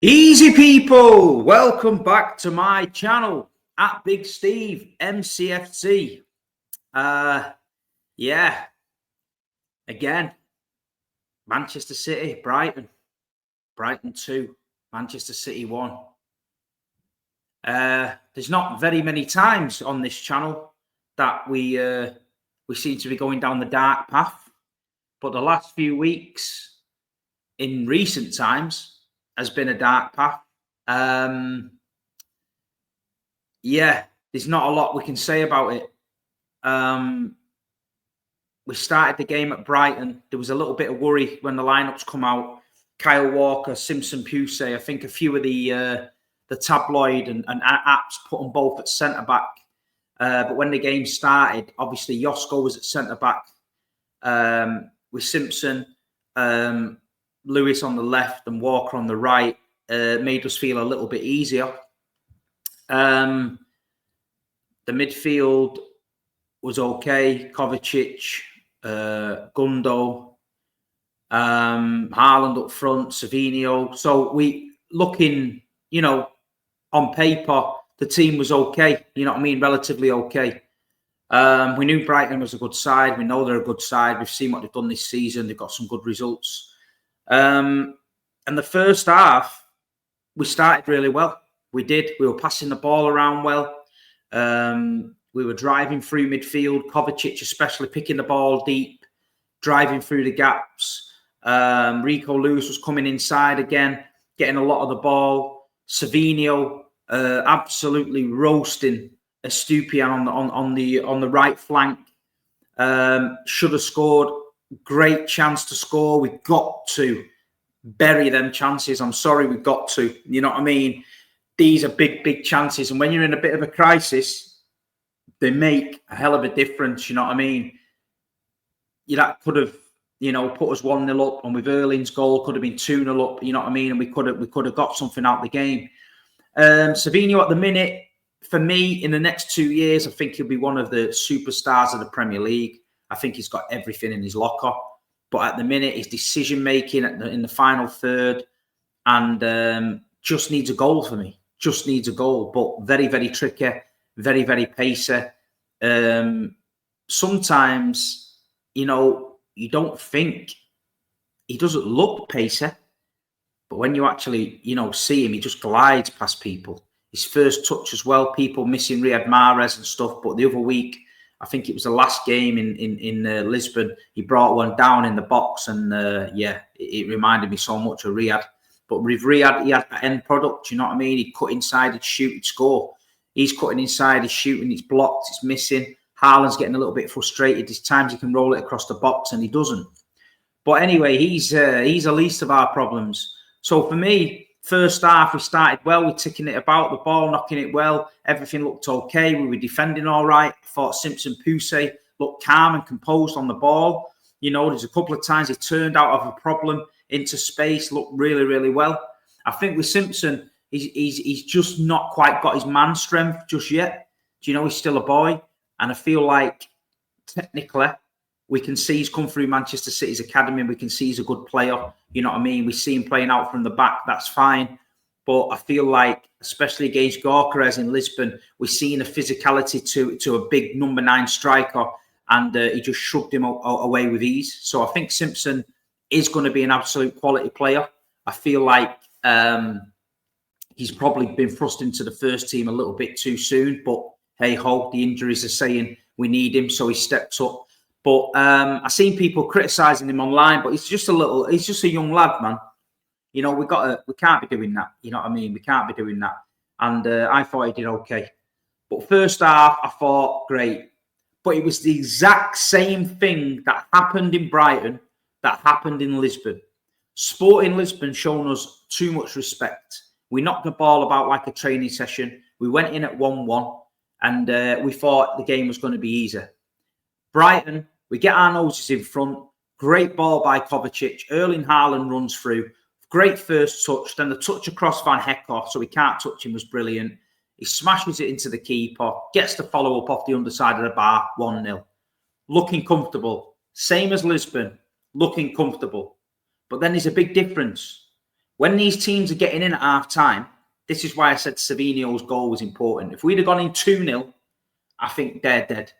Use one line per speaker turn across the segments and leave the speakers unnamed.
Easy people, welcome back to my channel at Big Steve MCFC. Again, Manchester City, Brighton 2, Manchester City 1. There's not very many times on this channel that we seem to be going down the dark path, but the last few weeks, in recent times, has been a dark path. There's not a lot we can say about it. We started the game at Brighton. There was a little bit of worry when the lineups come out. Kyle Walker, Simpson Pusey. I think a few of the tabloid and apps put them both at centre back. But when the game started, obviously Josko was at centre back with Simpson. Lewis on the left and Walker on the right made us feel a little bit easier. The midfield was okay. Kovacic, Gundo, Haaland up front, Savinho. So we looking, on paper, the team was okay. You know what I mean? Relatively okay. We knew Brighton was a good side. We know they're a good side. We've seen what they've done this season. They've got some good results. And the first half, we started really well. We did. We were passing the ball around well. We were driving through midfield. Kovacic especially picking the ball deep, driving through the gaps. Rico Lewis was coming inside again, getting a lot of the ball. Savinho absolutely roasting Estupiñán on the right flank. Should have scored. Great chance to score. We've got to bury them chances. I'm sorry, we've got to. You know what I mean? These are big chances. And when you're in a bit of a crisis, they make a hell of a difference. You know what I mean? That could have, put us 1-0 up. And with Erling's goal, could have been 2-0 up. You know what I mean? And we could have got something out of the game. Savinho at the minute, for me, in the next 2 years, I think he'll be one of the superstars of the Premier League. I think he's got everything in his locker. But at the minute, his decision-making in the final third and just needs a goal for me. Just needs a goal. But very, very tricky. Very, very pacey. Sometimes, you don't think he doesn't look pacey. But when you actually, see him, he just glides past people. His first touch as well. People missing Riyad Mahrez and stuff. But the other week, I think it was the last game in Lisbon. He brought one down in the box, and it reminded me so much of Riyad. But with Riyad, he had that end product. You know what I mean? He'd cut inside, he'd shoot, he'd score. He's cutting inside, he's shooting, it's blocked, it's missing. Haaland's getting a little bit frustrated. There's times he can roll it across the box, and he doesn't. But anyway, he's the least of our problems. So for me, first half, we started well. We're ticking it about, the ball, knocking it well. Everything looked okay. We were defending all right. I thought Simpson Pusey looked calm and composed on the ball. There's a couple of times he turned out of a problem into space, looked really, really well. I think with Simpson, he's just not quite got his man strength just yet. He's still a boy. And I feel like technically, we can see he's come through Manchester City's academy. We can see he's a good player. You know what I mean? We see him playing out from the back. That's fine. But I feel like, especially against Gyökeres in Lisbon, we're seeing a physicality to a big number 9 striker. And he just shrugged him away with ease. So I think Simpson is going to be an absolute quality player. I feel like he's probably been thrust into the first team a little bit too soon. But hey-ho, the injuries are saying we need him. So he stepped up. But I've seen people criticising him online, but he's just a young lad, man. We can't be doing that. You know what I mean? We can't be doing that. And I thought he did okay. But first half, I thought, great. But it was the exact same thing that happened in Brighton that happened in Lisbon. Sporting Lisbon shown us too much respect. We knocked the ball about like a training session. We went in at 1-1, and we thought the game was going to be easy. Brighton, we get our noses in front. Great ball by Kovacic. Erling Haaland runs through. Great first touch. Then the touch across Van Hecke, so we can't touch him, was brilliant. He smashes it into the keeper. Gets the follow-up off the underside of the bar, 1-0. Looking comfortable. Same as Lisbon. Looking comfortable. But then there's a big difference. When these teams are getting in at half time, this is why I said Savinho's goal was important. If we'd have gone in 2-0, I think they're dead.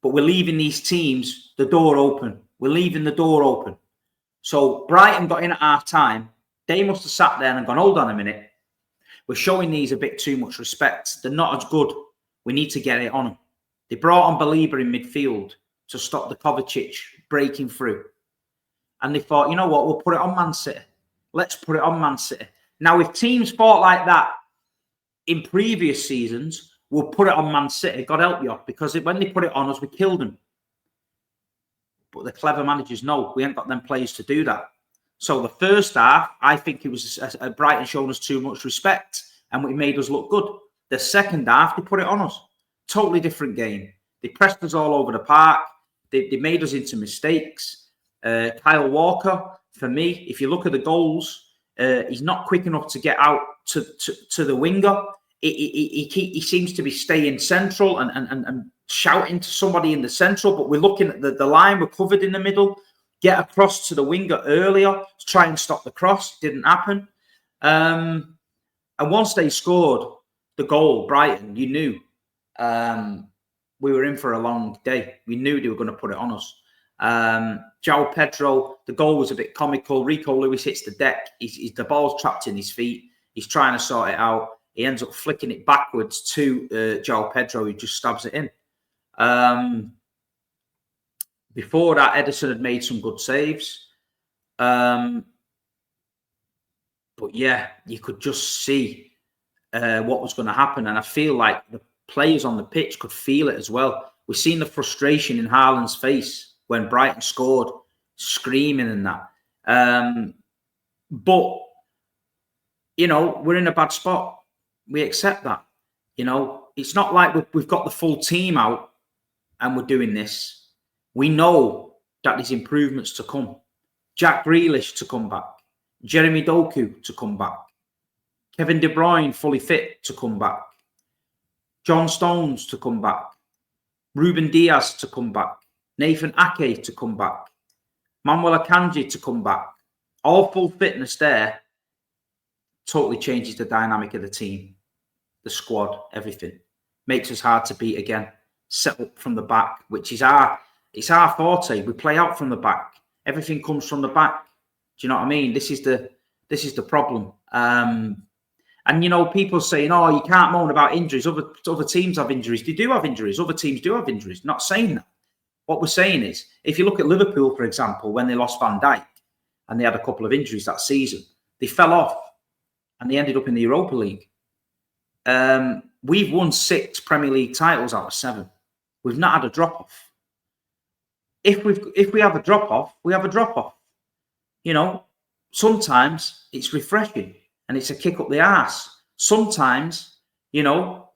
But we're leaving these teams the door open. We're leaving the door open. So Brighton got in at half time. They must have sat there and gone, hold on a minute. We're showing these a bit too much respect. They're not as good. We need to get it on them. They brought on Belieber in midfield to stop the Kovacic breaking through. And they thought, you know what, we'll put it on Man City. Let's put it on Man City. Now, if teams fought like that in previous seasons, we'll put it on Man City. God help you, because when they put it on us, we killed them. But the clever managers know we ain't got them players to do that. So the first half, I think it was Brighton showing us too much respect and it made us look good. The second half, they put it on us. Totally different game. They pressed us all over the park. They made us into mistakes. Kyle Walker, for me, if you look at the goals, he's not quick enough to get out to the winger. He seems to be staying central and shouting to somebody in the central, but we're looking at the line, we're covered in the middle. Get across to the winger earlier to try and stop the cross. Didn't happen. And once they scored the goal, Brighton, you knew we were in for a long day. We knew they were going to put it on us. João Pedro, the goal was a bit comical. Rico Lewis hits the deck. The ball's trapped in his feet. He's trying to sort it out. He ends up flicking it backwards to João Pedro, who just stabs it in. Before that, Ederson had made some good saves. But yeah, you could just see what was going to happen. And I feel like the players on the pitch could feel it as well. We've seen the frustration in Haaland's face when Brighton scored, screaming and that. But, you know, we're in a bad spot. We accept that. You know, it's not like we've got the full team out and we're doing this. We know that there's improvements to come. Jack Grealish to come back. Jeremy Doku to come back. Kevin De Bruyne fully fit to come back. John Stones to come back. Ruben Diaz to come back. Nathan Ake to come back. Manuel Akanji to come back. All full fitness there totally changes the dynamic of the team, the squad, everything. Makes us hard to beat again. Set up from the back, which is it's our forte. We play out from the back. Everything comes from the back. Do you know what I mean? This is the problem. And you know, people saying, "Oh, you can't moan about injuries. Other teams have injuries. They do have injuries. Other teams do have injuries." Not saying that. What we're saying is, if you look at Liverpool, for example, when they lost Van Dijk and they had a couple of injuries that season, they fell off and they ended up in the Europa League. We've won 6 Premier League titles out of 7. We've not had a drop-off. If we have a drop-off, we have a drop-off. You know, sometimes it's refreshing and it's a kick up the arse. Sometimes, you know,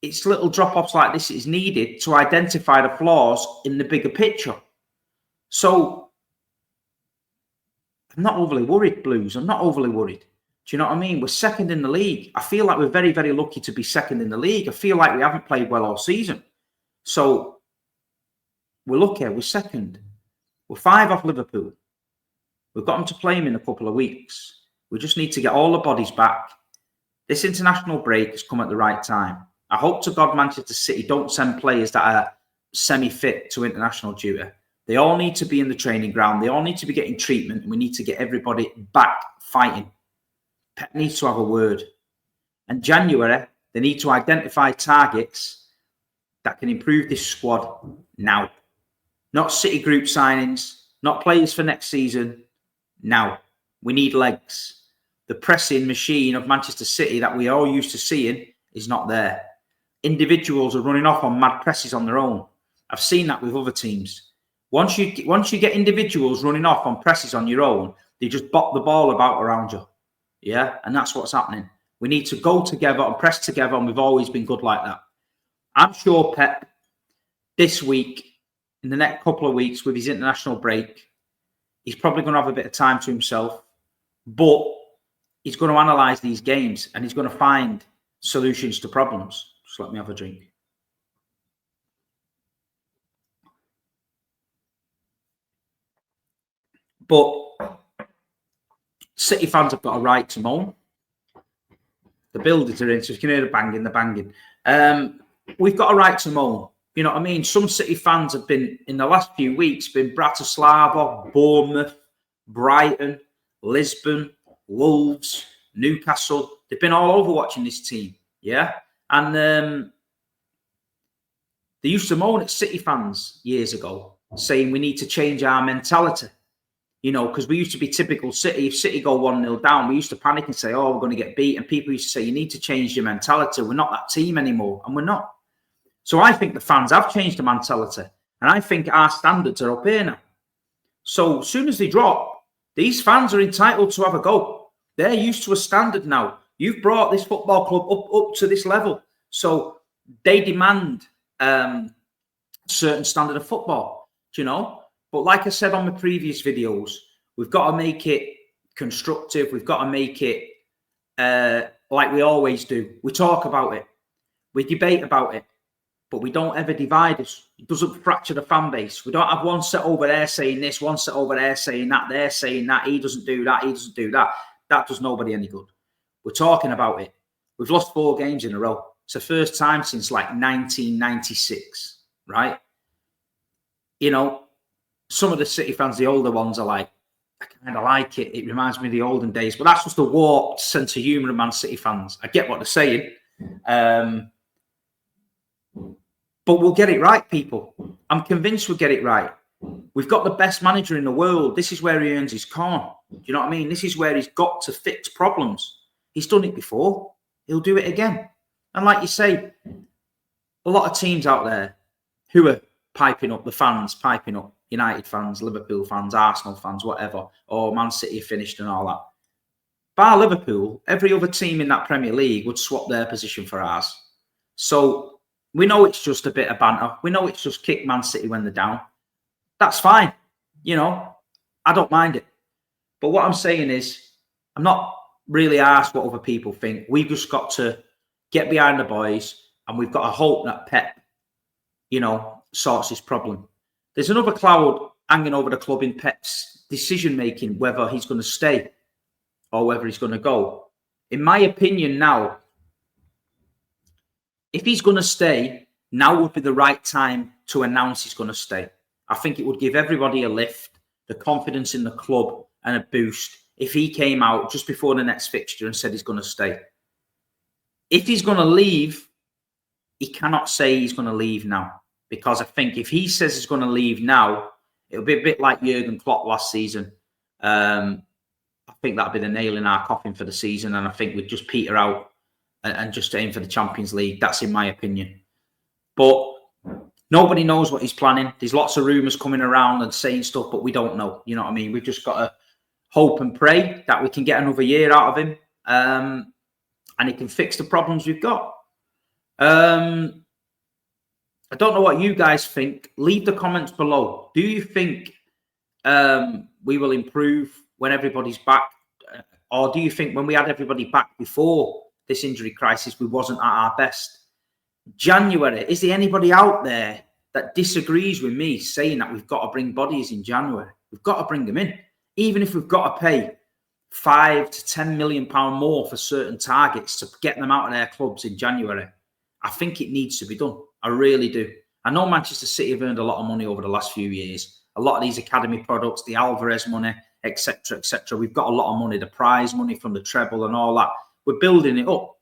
it's little drop-offs like this is needed to identify the flaws in the bigger picture. So I'm not overly worried, Blues. I'm not overly worried. Do you know what I mean? We're second in the league. I feel like we're very, very lucky to be second in the league. I feel like we haven't played well all season. So we're lucky. We're second. We're 5 off Liverpool. We've got them to play them in a couple of weeks. We just need to get all the bodies back. This international break has come at the right time. I hope to God Manchester City don't send players that are semi-fit to international duty. They all need to be in the training ground. They all need to be getting treatment. And we need to get everybody back fighting. Pep needs to have a word. And January, they need to identify targets that can improve this squad now. Not City group signings, not players for next season. Now, we need legs. The pressing machine of Manchester City that we are all used to seeing is not there. Individuals are running off on mad presses on their own. I've seen that with other teams. Once you get individuals running off on presses on your own, they just bop the ball about around you. Yeah, and that's what's happening. We need to go together and press together, and we've always been good like that. I'm sure Pep, this week, in the next couple of weeks with his international break, he's probably going to have a bit of time to himself, but he's going to analyse these games and he's going to find solutions to problems. Just let me have a drink. But City fans have got a right to moan. The builders are in, so you can hear the banging. We've got a right to moan. You know what I mean? Some City fans have been, in the last few weeks, been Bratislava, Bournemouth, Brighton, Lisbon, Wolves, Newcastle. They've been all over watching this team, yeah? And they used to moan at City fans years ago, saying we need to change our mentality. You know, because we used to be typical City. If City go 1-0 down, we used to panic and say, oh, we're going to get beat. And people used to say, you need to change your mentality. We're not that team anymore. And we're not. So I think the fans have changed the mentality. And I think our standards are up here now. So as soon as they drop, these fans are entitled to have a go. They're used to a standard now. You've brought this football club up to this level. So they demand a certain standard of football, do you know? But like I said on my previous videos, we've got to make it constructive. We've got to make it like we always do. We talk about it. We debate about it. But we don't ever divide us. It doesn't fracture the fan base. We don't have one set over there saying this, one set over there saying that, they're saying that, he doesn't do that, he doesn't do that. That does nobody any good. We're talking about it. We've lost 4 games in a row. It's the first time since like 1996, right? You know, some of the City fans, the older ones, are like, I kind of like it. It reminds me of the olden days. But that's just a warped sense of humour of Man City fans. I get what they're saying. But we'll get it right, people. I'm convinced we'll get it right. We've got the best manager in the world. This is where he earns his corn. Do you know what I mean? This is where he's got to fix problems. He's done it before. He'll do it again. And like you say, a lot of teams out there who are piping up, the fans piping up, United fans, Liverpool fans, Arsenal fans, whatever, or Man City finished and all that. Bar Liverpool, every other team in that Premier League would swap their position for ours. So we know it's just a bit of banter. We know it's just kick Man City when they're down. That's fine. You know, I don't mind it. But what I'm saying is, I'm not really asked what other people think. We've just got to get behind the boys, and we've got to hope that Pep, you know, sorts this problem. There's another cloud hanging over the club in Pep's decision-making, whether he's going to stay or whether he's going to go. In my opinion now, if he's going to stay, now would be the right time to announce he's going to stay. I think it would give everybody a lift, the confidence in the club, and a boost if he came out just before the next fixture and said he's going to stay. If he's going to leave, he cannot say he's going to leave now, because I think if he says he's going to leave now, it'll be a bit like Jurgen Klopp last season. I think that'll be the nail in our coffin for the season, and I think we'd just peter out and just aim for the Champions League. That's in my opinion. But nobody knows what he's planning. There's lots of rumours coming around and saying stuff, but we don't know. You know what I mean? We've just got to hope and pray that we can get another year out of him, and he can fix the problems we've got. I don't know what you guys think. Leave the comments below. Do you think we will improve when everybody's back? Or do you think when we had everybody back before this injury crisis, we wasn't at our best? January, is there anybody out there that disagrees with me saying that we've got to bring bodies in January? We've got to bring them in. Even if we've got to pay £5 to £10 million more for certain targets to get them out of their clubs in January, I think it needs to be done. I really do. I know Manchester City have earned a lot of money over the last few years. A lot of these academy products, the Alvarez money, etc., etc. We've got a lot of money, the prize money from the treble and all that. We're building it up.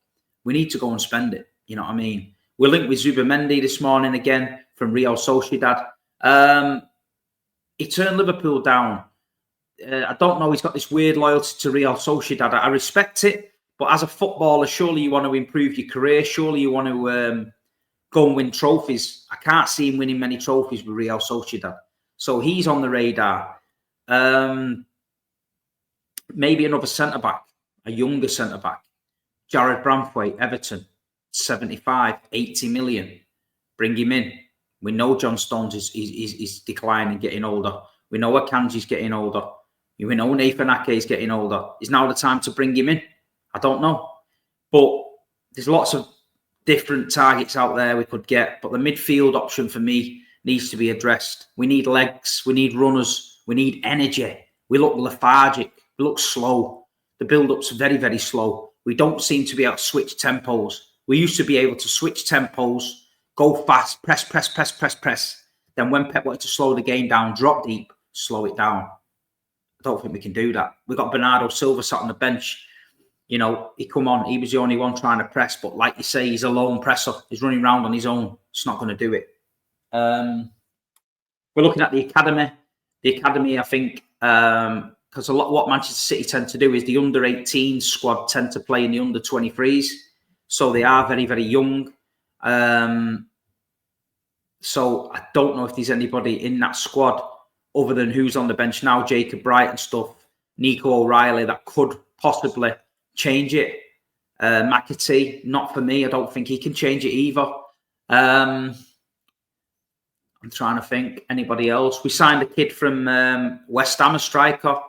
We need to go and spend it. You know what I mean? We're linked with Zubimendi this morning again from Real Sociedad. He turned Liverpool down. I don't know. He's got this weird loyalty to Real Sociedad. I respect it. But as a footballer, surely you want to improve your career. Surely you want to go and win trophies. I can't see him winning many trophies with Real Sociedad. So he's on the radar. Maybe another centre-back, a younger centre-back. Jared Branthwaite, Everton, 75, 80 million. Bring him in. We know John Stones is declining, getting older. We know Akanji's getting older. We know Nathan Ake is getting older. Is now the time to bring him in? I don't know. But there's lots of different targets out there we could get. But the midfield option for me needs to be addressed. We need legs. We need runners. We need energy. We look lethargic. We look slow. The build-up's very, very slow. We don't seem to be able to switch tempos. We used to be able to switch tempos, go fast, press. Then when Pep wanted to slow the game down, drop deep, slow it down. I don't think we can do that. We've got Bernardo Silva sat on the bench. You know, he was the only one trying to press. But like you say, he's a lone presser. He's running around on his own. It's not going to do it. We're looking at the academy. The academy, I think, because a lot what Manchester City tend to do is the under-18 squad tend to play in the under-23s. So they are very, very young. So I don't know if there's anybody in that squad other than who's on the bench now, Jacob Brighton stuff, Nico O'Reilly, that could possibly change it. Mcfc, not for me. I don't think he can change it either. I'm trying to think. Anybody else? We signed a kid from West Ham, a striker,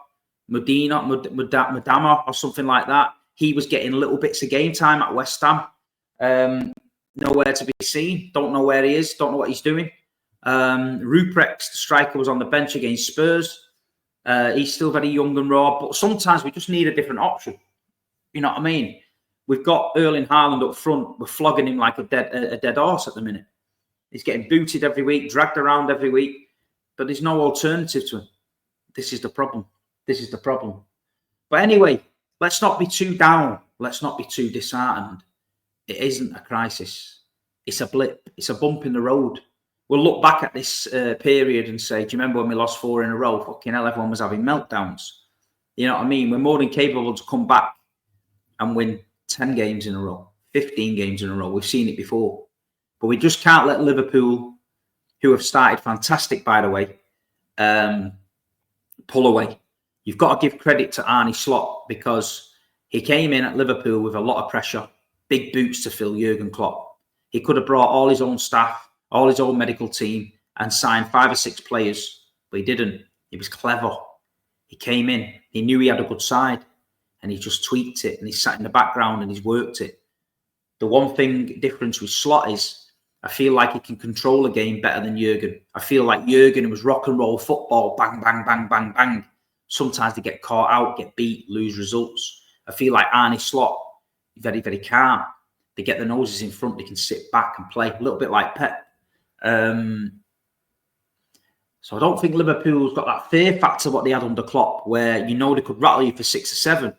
Madama or something like that. He was getting little bits of game time at West Ham. Nowhere to be seen. Don't know where he is. Don't know what he's doing. Ruprecht, the striker, was on the bench against Spurs. He's still very young and raw, but sometimes we just need a different option. You know what I mean? We've got Erling Haaland up front. We're flogging him like a dead horse at the minute. He's getting booted every week, dragged around every week, but there's no alternative to him. This is the problem. This is the problem. But anyway, let's not be too down. Let's not be too disheartened. It isn't a crisis. It's a blip. It's a bump in the road. We'll look back at this period and say, do you remember when we lost 4 in a row? Fucking hell, everyone was having meltdowns. You know what I mean? We're more than capable to come back and win 10 games in a row, 15 games in a row. We've seen it before. But we just can't let Liverpool, who have started fantastic, by the way, pull away. You've got to give credit to Arne Slot because he came in at Liverpool with a lot of pressure, big boots to fill Jurgen Klopp. He could have brought all his own staff, all his own medical team and signed 5 or 6 players, but he didn't. He was clever. He came in. He knew he had a good side and he just tweaked it and he sat in the background and he's worked it. The one thing difference with Slot is I feel like he can control a game better than Jurgen. I feel like Jurgen was rock and roll football, bang, bang, bang, bang, bang. Sometimes they get caught out, get beat, lose results. I feel like Arne Slot, very, very calm. They get the noses in front, they can sit back and play a little bit like Pep. So I don't think Liverpool's got that fear factor what they had under Klopp, where you know they could rattle you for 6 or 7,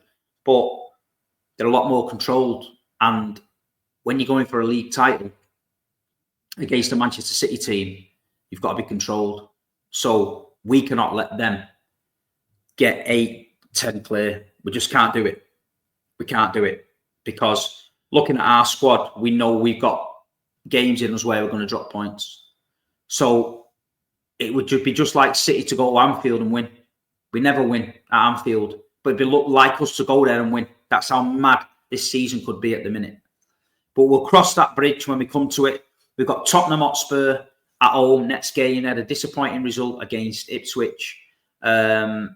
but they're a lot more controlled. And when you're going for a league title against a Manchester City team, you've got to be controlled. So we cannot let them get 8, 10 clear. We just can't do it. We can't do it because looking at our squad, we know we've got games in us where we're going to drop points. So it would be just like City to go to Anfield and win. We never win at Anfield, but it'd be like us to go there and win. That's how mad this season could be at the minute. But we'll cross that bridge when we come to it. We've got Tottenham Hotspur at home next game. They had a disappointing result against Ipswich. They're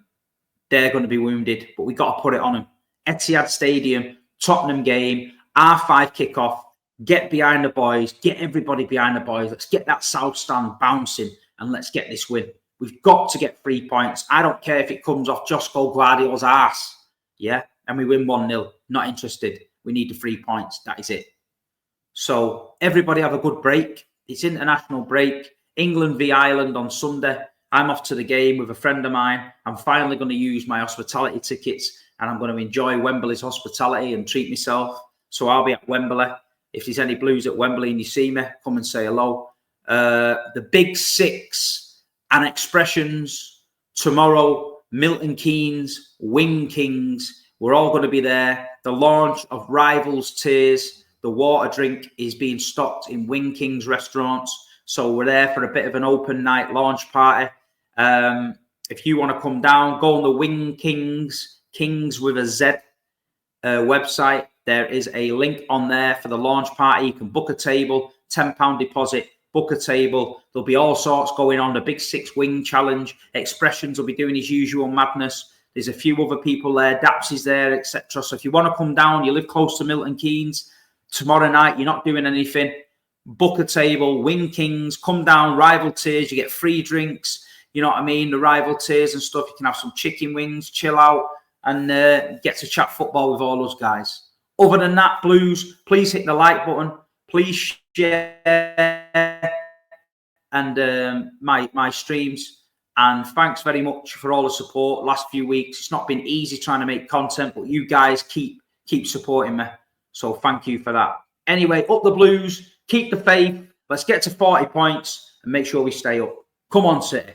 going to be wounded, but we've got to put it on them. Etihad Stadium, Tottenham game, R5 kickoff. Get behind the boys. Get everybody behind the boys. Let's get that South Stand bouncing and let's get this win. We've got to get 3 points. I don't care if it comes off Josko Guardiola's arse. Yeah? And we win 1-0. Not interested. We need the 3 points. That is it. So everybody have a good break. It's international break. England v Ireland on Sunday. I'm off to the game with a friend of mine. I'm finally going to use my hospitality tickets and I'm going to enjoy Wembley's hospitality and treat myself. So I'll be at Wembley. If there's any Blues at Wembley and you see me, come and say hello. The Big 6 and Expressions tomorrow. Milton Keynes, Wing Kings. We're all going to be there. The launch of Rivals Tears. The water drink is being stocked in Wing Kings restaurants. So we're there for a bit of an open night launch party. If you want to come down, go on the Wing Kings, Kings with a Z website. There is a link on there for the launch party. You can book a table, £10 deposit, book a table. There'll be all sorts going on. The Big 6 Wing Challenge. Expressions will be doing his usual madness. There's a few other people there. Daps is there, etc. So if you want to come down, you live close to Milton Keynes, tomorrow night, you're not doing anything, book a table, Wing Kings, come down, Rival Tiers, you get free drinks, you know what I mean, the Rival Tiers and stuff. You can have some chicken wings, chill out, and get to chat football with all us guys. Other than that, Blues, please hit the like button. Please share and my streams. And thanks very much for all the support last few weeks. It's not been easy trying to make content, but you guys keep supporting me. So thank you for that. Anyway, up the Blues. Keep the faith. Let's get to 40 points and make sure we stay up. Come on, City.